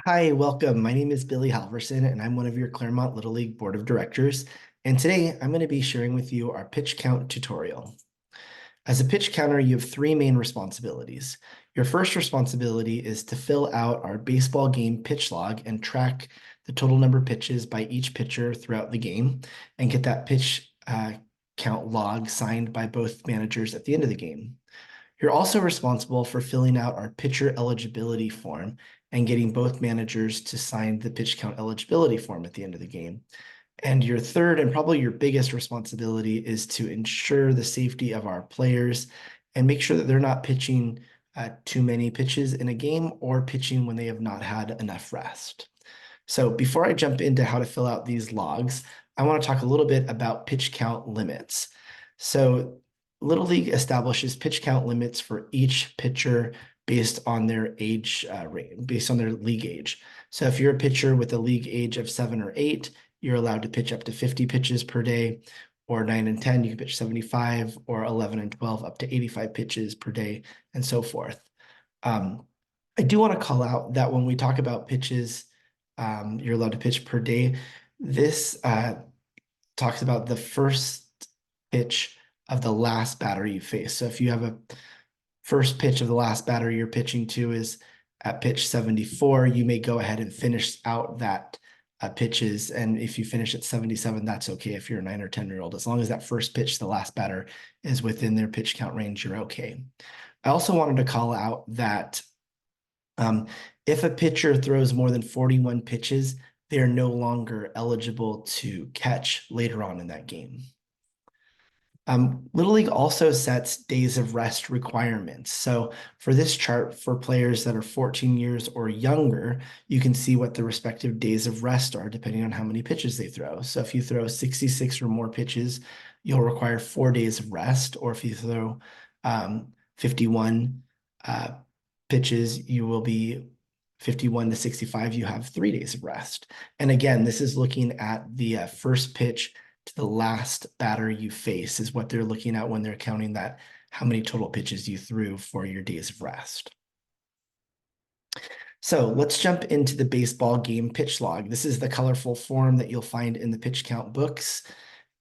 Hi, welcome. My name is Billy Halverson, and I'm one of your Claremont Little League Board of Directors. And today I'm going to be sharing with you our pitch count tutorial. As a pitch counter, you have three main responsibilities. Your first responsibility is to fill out our baseball game pitch log and track the total number of pitches by each pitcher throughout the game and get that pitch count log signed by both managers at the end of the game. You're also responsible for filling out our pitcher eligibility form and getting both managers to sign the pitch count eligibility form at the end of the game. And your third and probably your biggest responsibility is to ensure the safety of our players and make sure that they're not pitching too many pitches in a game or pitching when they have not had enough rest. So before I jump into how to fill out these logs, I want to talk a little bit about pitch count limits. So Little League establishes pitch count limits for each pitcher based on their age, based on their league age. So if you're a pitcher with a league age of 7 or 8, you're allowed to pitch up to 50 pitches per day, or 9 and 10, you can pitch 75, or 11 and 12, up to 85 pitches per day, and so forth. I do want to call out that when we talk about pitches, you're allowed to pitch per day. This talks about the first pitch of the last batter you face. So if you have a first pitch of the last batter you're pitching to is at pitch 74, you may go ahead and finish out that pitches. And if you finish at 77, that's okay if you're a 9 or 10-year-old. As long as that first pitch to the last batter is within their pitch count range, you're okay. I also wanted to call out that if a pitcher throws more than 41 pitches, they are no longer eligible to catch later on in that game. Little League also sets days of rest requirements. So for this chart, for players that are 14 years or younger, you can see what the respective days of rest are depending on how many pitches they throw. So if you throw 66 or more pitches, you'll require 4 days of rest. Or if you throw 51 pitches, you will be 51 to 65, you have 3 days of rest. And again, this is looking at the first pitch to the last batter you face is what they're looking at when they're counting that, how many total pitches you threw for your days of rest. So let's jump into the baseball game pitch log. This is the colorful form that you'll find in the pitch count books,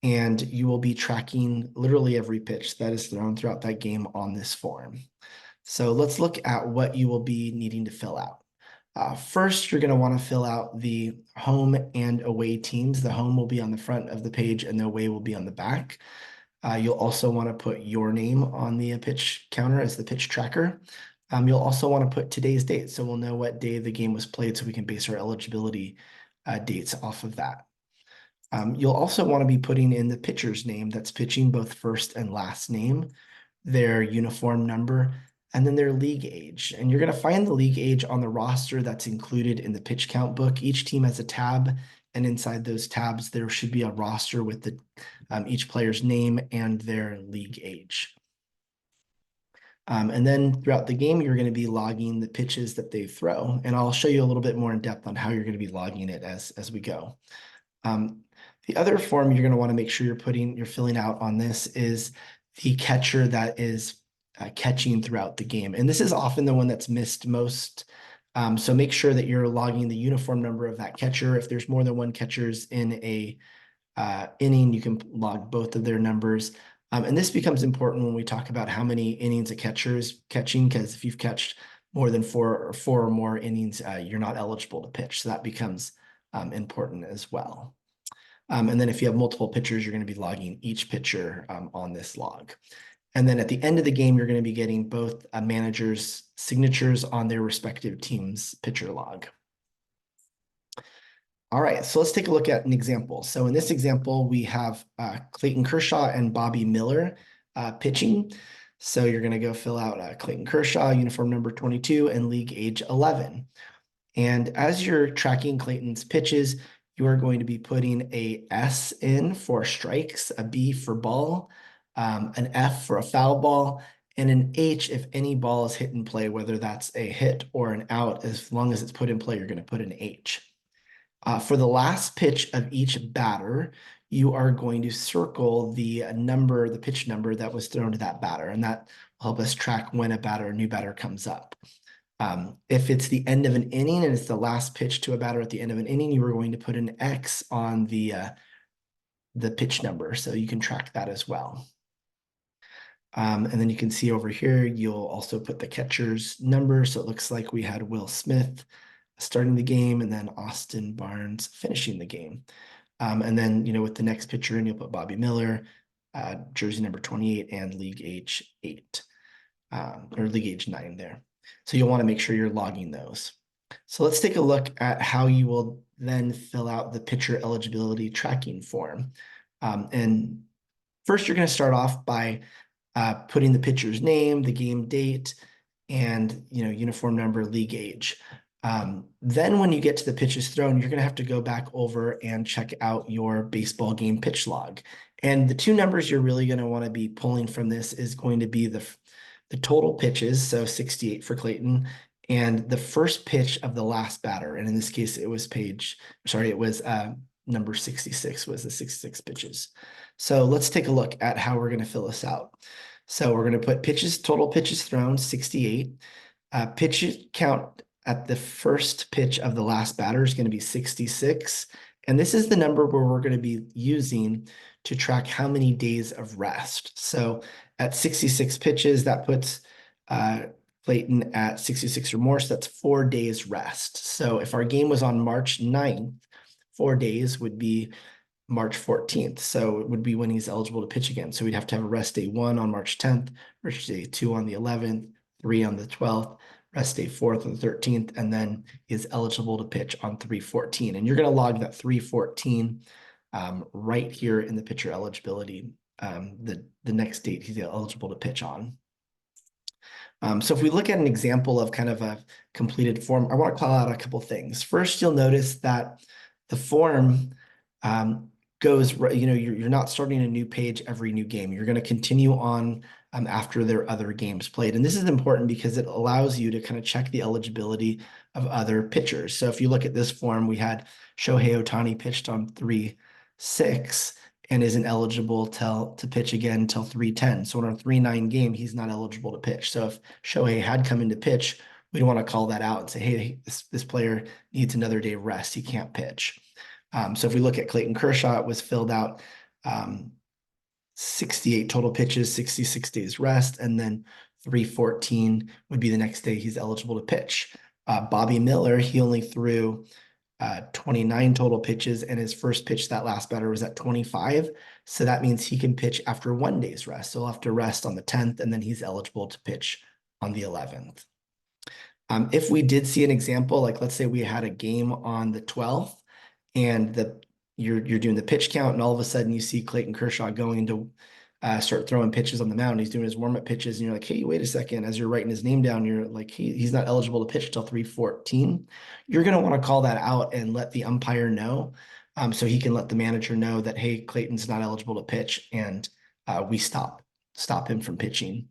and you will be tracking literally every pitch that is thrown throughout that game on this form. So let's look at what you will be needing to fill out. First, you're going to want to fill out the home and away teams. The home will be on the front of the page and the away will be on the back. You'll also want to put your name on the pitch counter as the pitch tracker. You'll also want to put today's date, so we'll know what day the game was played so we can base our eligibility dates off of that. You'll also want to be putting in the pitcher's name that's pitching, both first and last name, their uniform number, and then their league age. And you're going to find the league age on the roster that's included in the pitch count book. Each team has a tab, and inside those tabs, there should be a roster with the each player's name and their league age. And then throughout the game, you're going to be logging the pitches that they throw. And I'll show you a little bit more in depth on how you're going to be logging it as we go. The other form you're going to want to make sure you're filling out on this is the catcher that is catching throughout the game. And this is often the one that's missed most. So make sure that you're logging the uniform number of that catcher. If there's more than one catchers in a inning, you can log both of their numbers. And this becomes important when we talk about how many innings a catcher is catching, because if you've catched more than four or more innings, you're not eligible to pitch. So that becomes important as well. And then if you have multiple pitchers, you're going to be logging each pitcher on this log. And then at the end of the game, you're going to be getting both managers' signatures on their respective team's pitcher log. All right, so let's take a look at an example. So in this example, we have Clayton Kershaw and Bobby Miller pitching. So you're going to go fill out Clayton Kershaw, uniform number 22, and league age 11. And as you're tracking Clayton's pitches, you are going to be putting a S in for strikes, a B for ball, an F for a foul ball, and an H if any ball is hit in play, whether that's a hit or an out. As long as it's put in play, you're going to put an H. For the last pitch of each batter, you are going to circle the pitch number that was thrown to that batter, and that will help us track when a new batter comes up. If it's the end of an inning and it's the last pitch to a batter at the end of an inning, you are going to put an X on the pitch number, so you can track that as well. And then you can see over here, you'll also put the catcher's number. So it looks like we had Will Smith starting the game and then Austin Barnes finishing the game. And then, with the next pitcher in, you'll put Bobby Miller, jersey number 28 and league age 8, or league age 9 there. So you'll want to make sure you're logging those. So let's take a look at how you will then fill out the pitcher eligibility tracking form. And first, you're going to start off by putting the pitcher's name, the game date, and uniform number, league age. Then when you get to the pitches thrown, you're going to have to go back over and check out your baseball game pitch log. And the two numbers you're really going to want to be pulling from this is going to be the total pitches, so 68 for Clayton, and the first pitch of the last batter. And in this case, it was number 66 was the 66 pitches. So let's take a look at how we're going to fill this out. So we're going to put total pitches thrown, 68. Pitch count at the first pitch of the last batter is going to be 66. And this is the number where we're going to be using to track how many days of rest. So at 66 pitches, that puts Clayton at 66 or more. So that's 4 days rest. So if our game was on March 9th, 4 days would be March 14th. So it would be when he's eligible to pitch again. So we'd have to have a rest day 1 on March 10th, rest day 2 on the 11th, 3 on the 12th, rest day 4th on the 13th, and then is eligible to pitch on 3/14. And you're going to log that 3/14 right here in the pitcher eligibility, the next date he's eligible to pitch on. So if we look at an example of kind of a completed form, I want to call out a couple things. First, you'll notice that the form goes, you're not starting a new page every new game. You're going to continue on after there are other games played. And this is important because it allows you to kind of check the eligibility of other pitchers. So if you look at this form, we had Shohei Ohtani pitched on 3/6 and isn't eligible to pitch again until 3/10. So in our 3/9 game, he's not eligible to pitch. So if Shohei had come in to pitch, we don't want to call that out and say, hey, this player needs another day of rest. He can't pitch. So if we look at Clayton Kershaw, it was filled out 68 total pitches, 66 days rest, and then 3/14 would be the next day he's eligible to pitch. Bobby Miller, he only threw 29 total pitches, and his first pitch, that last batter, was at 25. So that means he can pitch after 1 day's rest. So he'll have to rest on the 10th, and then he's eligible to pitch on the 11th. If we did see an example, like let's say we had a game on the 12th, and you're doing the pitch count, and all of a sudden you see Clayton Kershaw going to start throwing pitches on the mound. He's doing his warm-up pitches, and you're like, hey, wait a second. As you're writing his name down, you're like, he's not eligible to pitch till 3/14. You're going to want to call that out and let the umpire know, so he can let the manager know that, hey, Clayton's not eligible to pitch, and we stop him from pitching.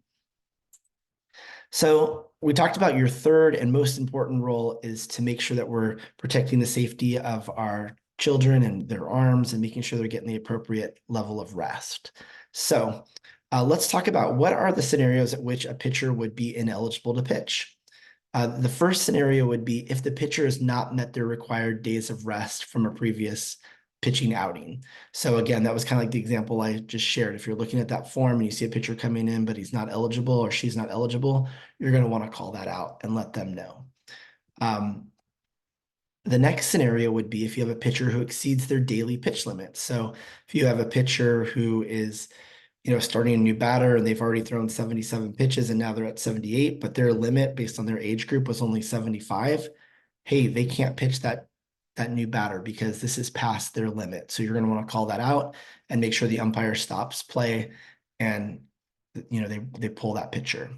So we talked about your third and most important role is to make sure that we're protecting the safety of our children and their arms and making sure they're getting the appropriate level of rest. So let's talk about what are the scenarios at which a pitcher would be ineligible to pitch. The first scenario would be if the pitcher has not met their required days of rest from a previous pitching outing. So again, that was kind of like the example I just shared. If you're looking at that form and you see a pitcher coming in, but he's not eligible or she's not eligible, you're going to want to call that out and let them know. The next scenario would be if you have a pitcher who exceeds their daily pitch limit. So if you have a pitcher who is, starting a new batter and they've already thrown 77 pitches and now they're at 78, but their limit based on their age group was only 75. Hey, they can't pitch that new batter because this is past their limit. So you're going to want to call that out and make sure the umpire stops play and they pull that pitcher.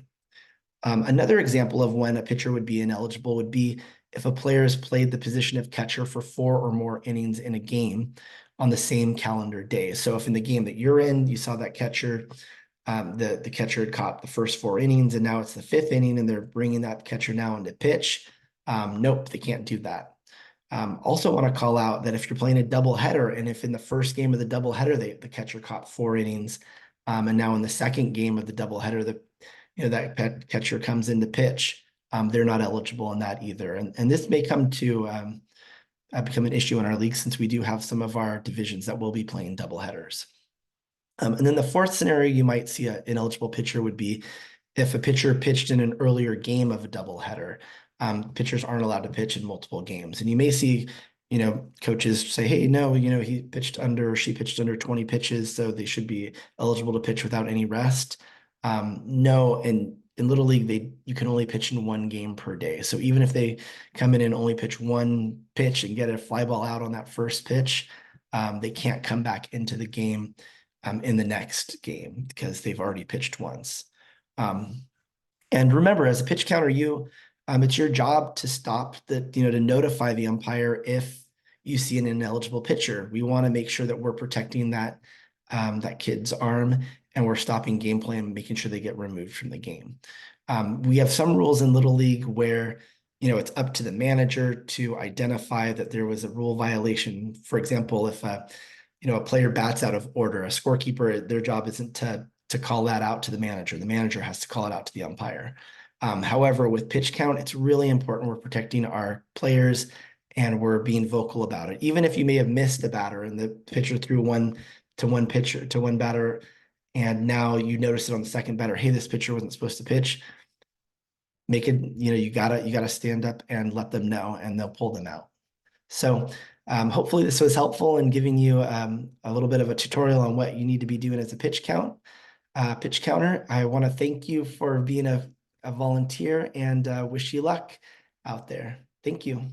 Another example of when a pitcher would be ineligible would be if a player has played the position of catcher for 4 or more innings in a game on the same calendar day. So if in the game that you're in, you saw that catcher, the catcher had caught the first 4 innings and now it's the 5th inning and they're bringing that catcher now into pitch. Nope, they can't do that. Also want to call out that if you're playing a doubleheader and if in the first game of the doubleheader, the catcher caught 4 innings, and now in the second game of the doubleheader, that catcher comes into pitch, they're not eligible in that either. And this may come to become an issue in our league since we do have some of our divisions that will be playing double headers. And then the fourth scenario you might see an ineligible pitcher would be if a pitcher pitched in an earlier game of a doubleheader. Pitchers aren't allowed to pitch in multiple games. And you may see, coaches say, hey, no, he pitched under or she pitched under 20 pitches, so they should be eligible to pitch without any rest. No, and in Little League, you can only pitch in one game per day. So even if they come in and only pitch one pitch and get a fly ball out on that first pitch, they can't come back into the game in the next game because they've already pitched once. And remember, as a pitch counter, it's your job to stop to notify the umpire if you see an ineligible pitcher. We want to make sure that we're protecting that kid's arm and we're stopping gameplay and making sure they get removed from the game. We have some rules in Little League where it's up to the manager to identify that there was a rule violation. For example, if a player bats out of order, a scorekeeper, their job isn't to call that out to the manager. The manager has to call it out to the umpire. However, with pitch count, it's really important we're protecting our players and we're being vocal about it. Even if you may have missed a batter and the pitcher threw one batter, and now you notice it on the second batter, hey, this pitcher wasn't supposed to pitch. Make it, you gotta stand up and let them know, and they'll pull them out. So hopefully this was helpful in giving you a little bit of a tutorial on what you need to be doing as a pitch counter. I want to thank you for being a volunteer and wish you luck out there. Thank you.